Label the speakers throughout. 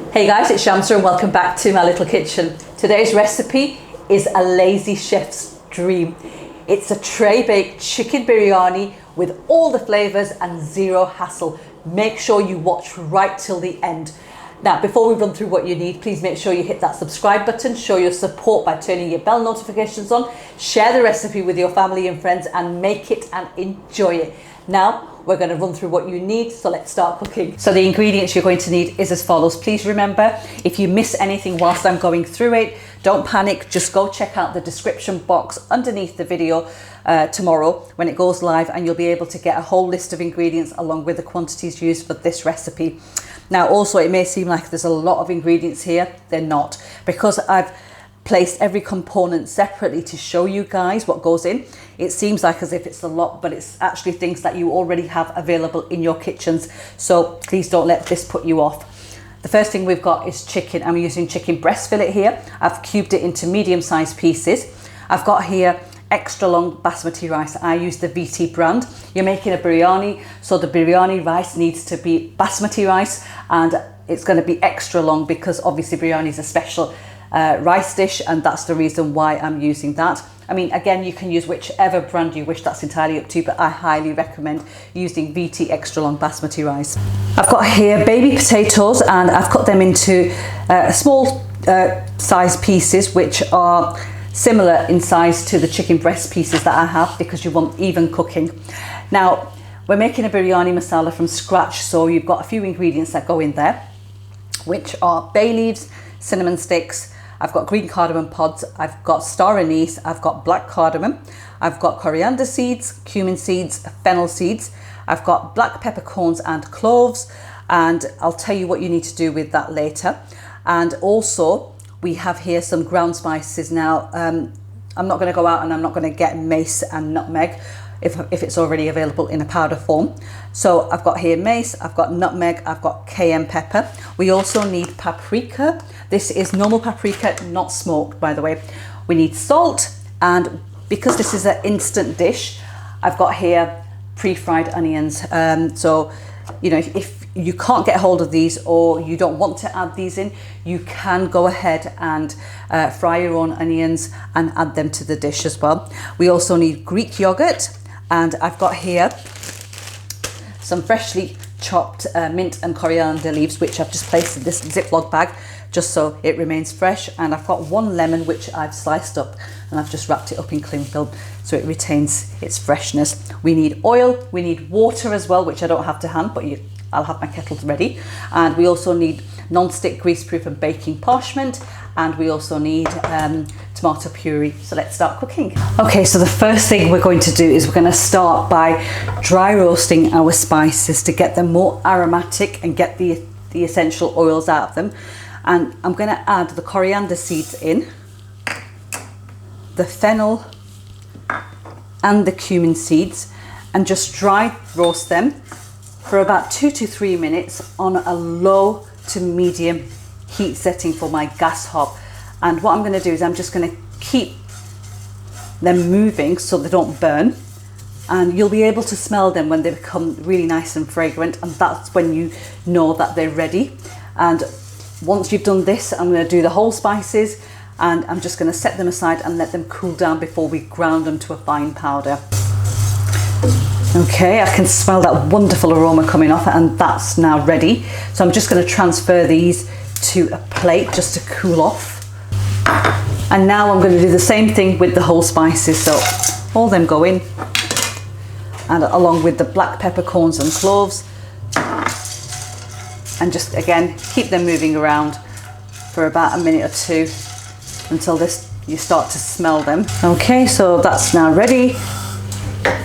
Speaker 1: Hey guys, it's Shamsa and welcome back to my little kitchen. Today's recipe is a lazy chef's dream. It's a tray baked chicken biryani with all the flavours and zero hassle. Make sure you watch right till the end. Now, before we run through what you need, please make sure you hit that subscribe button, show your support by turning your bell notifications on, share the recipe with your family and friends and make it and enjoy it. Now, we're going to run through what you need, so let's start cooking. So the ingredients you're going to need is as follows. Please remember, if you miss anything whilst I'm going through it, don't panic, just go check out the description box underneath the video tomorrow when it goes live, and you'll be able to get a whole list of ingredients along with the quantities used for this recipe. Now also, it may seem like there's a lot of ingredients here. They're not, because I've placed every component separately to show you guys what goes in. It seems like as if it's a lot, but it's actually things that you already have available in your kitchens. So please don't let this put you off. The first thing we've got is chicken. I'm using chicken breast fillet here. I've cubed it into medium-sized pieces. I've got here extra long basmati rice. I use the Veetee brand. You're making a biryani, so the biryani rice needs to be basmati rice, and it's going to be extra long because obviously biryani is a special rice dish, and that's the reason why I'm using that. I mean, again, you can use whichever brand you wish, that's entirely up to you, but I highly recommend using Veetee extra long basmati rice. I've got here baby potatoes, and I've cut them into small size pieces, which are similar in size to the chicken breast pieces that I have, because you want even cooking. Now, we're making a biryani masala from scratch, so you've got a few ingredients that go in there, which are bay leaves, cinnamon sticks, I've got green cardamom pods, I've got star anise, I've got black cardamom, I've got coriander seeds, cumin seeds, fennel seeds, I've got black peppercorns and cloves, and I'll tell you what you need to do with that later. And also we have here some ground spices. Now, I'm not going to go out and I'm not going to get mace and nutmeg if it's already available in a powder form. So I've got here mace, I've got nutmeg, I've got cayenne pepper. We also need paprika. This is normal paprika, not smoked, by the way. We need salt, and because this is an instant dish, I've got here pre-fried onions. So, you know, if you can't get hold of these or you don't want to add these in, you can go ahead and fry your own onions and add them to the dish as well. We also need Greek yogurt, and I've got here some freshly chopped mint and coriander leaves, which I've just placed in this Ziploc bag just so it remains fresh. And I've got one lemon which I've sliced up and I've just wrapped it up in cling film so it retains its freshness. We need oil, we need water as well, which I don't have to hand, but I'll have my kettles ready. And we also need non-stick, greaseproof and baking parchment, and we also need tomato puree. So let's start cooking. Okay, so the first thing we're going to do is we're going to start by dry roasting our spices to get them more aromatic and get the essential oils out of them. And I'm going to add the coriander seeds in, the fennel and the cumin seeds, and just dry roast them for about 2 to 3 minutes on a low to medium heat setting for my gas hob. And what I'm going to do is I'm just going to keep them moving so they don't burn, and you'll be able to smell them when they become really nice and fragrant, and that's when you know that they're ready. And once you've done this, I'm going to do the whole spices, and I'm just going to set them aside and let them cool down before we ground them to a fine powder. Okay, I can smell that wonderful aroma coming off, and that's now ready. So I'm just going to transfer these to a plate just to cool off. And now I'm going to do the same thing with the whole spices. So all them go in, and along with the black peppercorns and cloves, and just again keep them moving around for about a minute or two until you start to smell them. Okay, so that's now ready.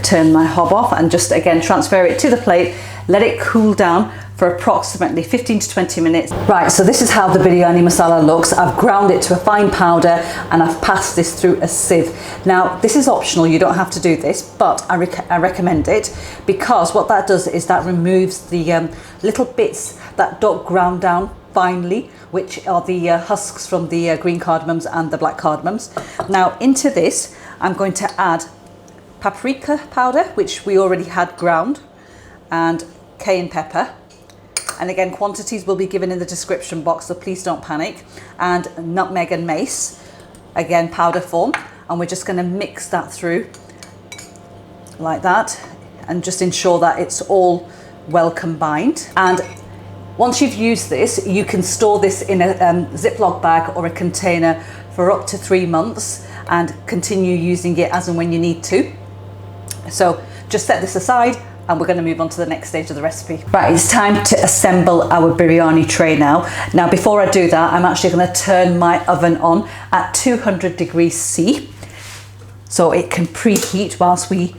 Speaker 1: Turn my hob off and just again transfer it to the plate, let it cool down for approximately 15 to 20 minutes. Right, so this is how the biryani masala looks. I've ground it to a fine powder and I've passed this through a sieve. Now, this is optional, you don't have to do this, but I recommend it, because what that does is that removes the little bits that don't ground down finely, which are the husks from the green cardamoms and the black cardamoms. Now, into this, I'm going to add paprika powder, which we already had ground, and cayenne pepper, and again, quantities will be given in the description box, so please don't panic. And nutmeg and mace, again powder form, and we're just going to mix that through like that and just ensure that it's all well combined. And once you've used this, you can store this in a Ziploc bag or a container for up to 3 months and continue using it as and when you need to. So just set this aside and we're going to move on to the next stage of the recipe. Right, it's time to assemble our biryani tray now. Now, before I do that, I'm actually going to turn my oven on at 200 degrees C so it can preheat whilst we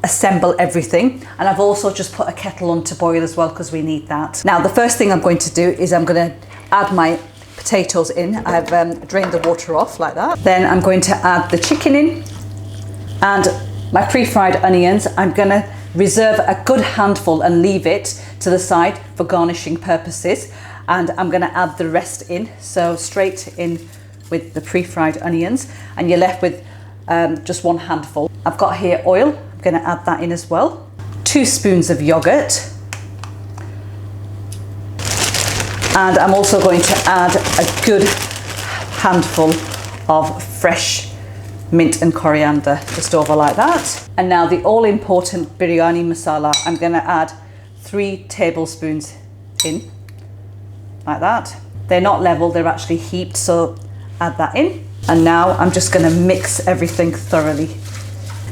Speaker 1: assemble everything. And I've also just put a kettle on to boil as well because we need that. Now, the first thing I'm going to do is I'm going to add my potatoes in. I've drained the water off like that. Then I'm going to add the chicken in and my pre-fried onions. I'm going to reserve a good handful and leave it to the side for garnishing purposes, and I'm going to add the rest in. So straight in with the pre-fried onions, and you're left with just 1 handful. I've got here oil. I'm going to add that in as well. 2 spoons of yogurt, and I'm also going to add a good handful of fresh mint and coriander just over like that. And now the all-important biryani masala. I'm going to add 3 tablespoons in like that. They're not level, they're actually heaped, so add that in. And now I'm just going to mix everything thoroughly.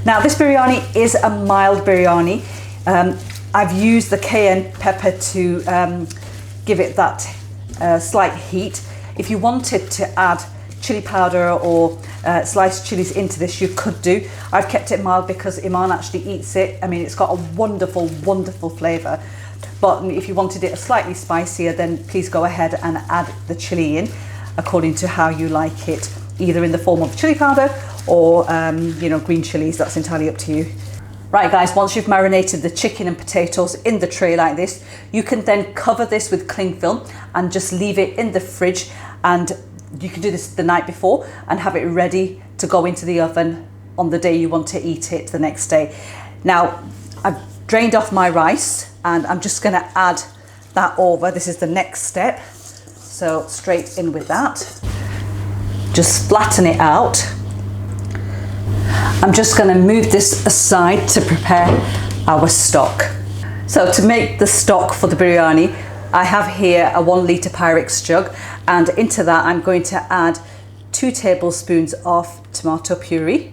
Speaker 1: Now, this biryani is a mild biryani. I've used the cayenne pepper to give it that slight heat. If you wanted to add chili powder or sliced chilies into this, you could do. I've kept it mild because Iman actually eats it. I mean, it's got a wonderful, wonderful flavour. But if you wanted it slightly spicier, then please go ahead and add the chili in according to how you like it, either in the form of chili powder or green chilies. That's entirely up to you. Right guys, once you've marinated the chicken and potatoes in the tray like this, you can then cover this with cling film and just leave it in the fridge, and you can do this the night before and have it ready to go into the oven on the day you want to eat it the next day. Now, I've drained off my rice and I'm just going to add that over. This is the next step. So straight in with that. Just flatten it out. I'm just going to move this aside to prepare our stock. So to make the stock for the biryani, I have here a 1 litre Pyrex jug, and into that I'm going to add 2 tablespoons of tomato puree,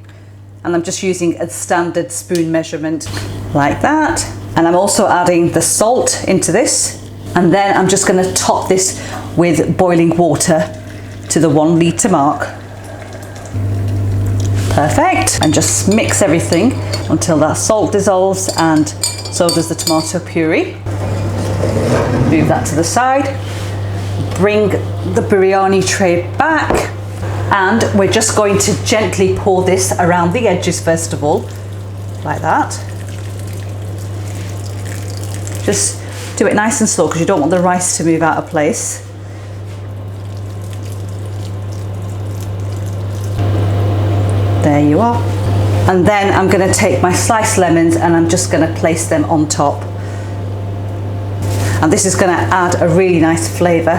Speaker 1: and I'm just using a standard spoon measurement like that. And I'm also adding the salt into this, and then I'm just going to top this with boiling water to the 1 litre mark. Perfect. And just mix everything until that salt dissolves, and so does the tomato puree. Move that to the side, bring the biryani tray back, and we're just going to gently pour this around the edges first of all, like that. Just do it nice and slow because you don't want the rice to move out of place. There you are. And then I'm going to take my sliced lemons and I'm just going to place them on top. And this is going to add a really nice flavour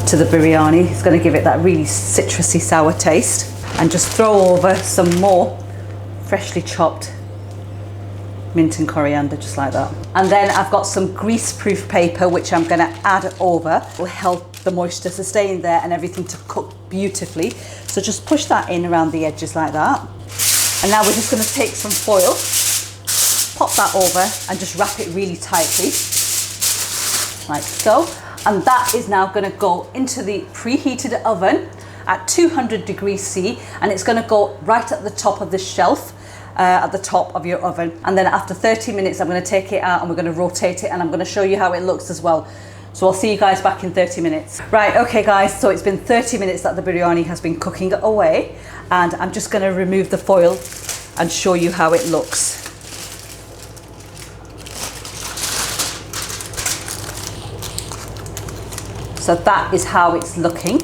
Speaker 1: to the biryani. It's going to give it that really citrusy sour taste. And just throw over some more freshly chopped mint and coriander, just like that. And then I've got some grease-proof paper which I'm going to add over. It will help the moisture to stay in there and everything to cook beautifully. So just push that in around the edges like that. And now we're just going to take some foil, pop that over and just wrap it really tightly, like so. And that is now going to go into the preheated oven at 200 degrees C, and it's going to go right at the top of the shelf, at the top of your oven. And then after 30 minutes I'm going to take it out and we're going to rotate it, and I'm going to show you how it looks as well. So I'll see you guys back in 30 minutes. Right, okay guys, so it's been 30 minutes that the biryani has been cooking away, and I'm just going to remove the foil and show you how it looks. So that is how it's looking.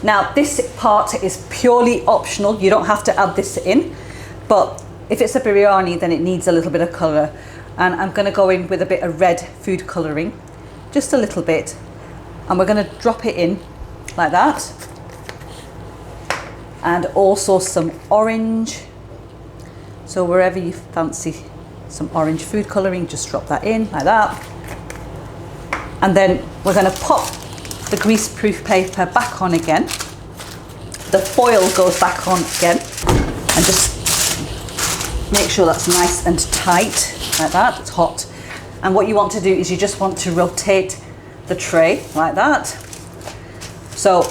Speaker 1: Now this part is purely optional. You don't have to add this in, but if it's a biryani then it needs a little bit of colour, and I'm going to go in with a bit of red food colouring just a little bit, and we're going to drop it in like that. And also some orange. So wherever you fancy some orange food colouring, just drop that in like that. And then we're going to pop the greaseproof paper back on again. The foil goes back on again, and just make sure that's nice and tight like that. It's hot. And what you want to do is you just want to rotate the tray like that. So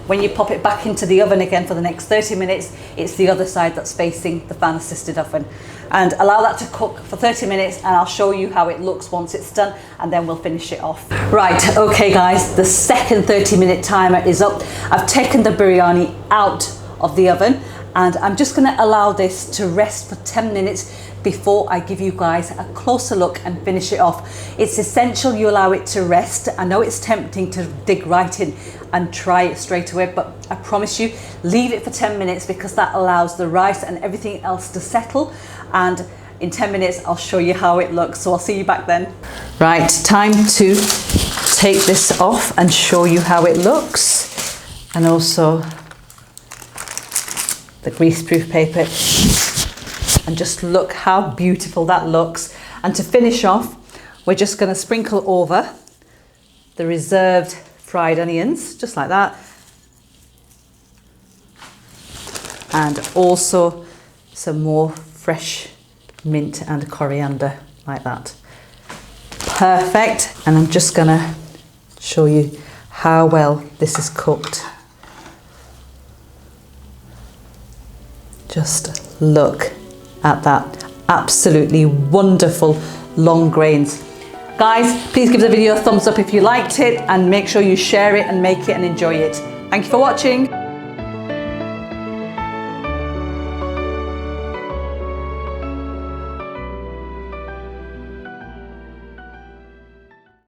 Speaker 1: when you pop it back into the oven again for the next 30 minutes, it's the other side that's facing the fan assisted oven. And allow that to cook for 30 minutes, and I'll show you how it looks once it's done, and then we'll finish it off. Right, okay guys, the second 30-minute timer is up. I've taken the biryani out of the oven, and I'm just gonna allow this to rest for 10 minutes before I give you guys a closer look and finish it off. It's essential you allow it to rest. I know it's tempting to dig right in and try it straight away, but I promise you, leave it for 10 minutes because that allows the rice and everything else to settle. And in 10 minutes, I'll show you how it looks. So I'll see you back then. Right, time to take this off and show you how it looks. And also the greaseproof paper. And just look how beautiful that looks. And to finish off, we're just going to sprinkle over the reserved fried onions, just like that. And also some more fresh mint and coriander, like that. Perfect. And I'm just going to show you how well this is cooked. Just look at that. Absolutely wonderful long grains. Guys, please give the video a thumbs up if you liked it, and make sure you share it and make it and enjoy it. Thank you for watching.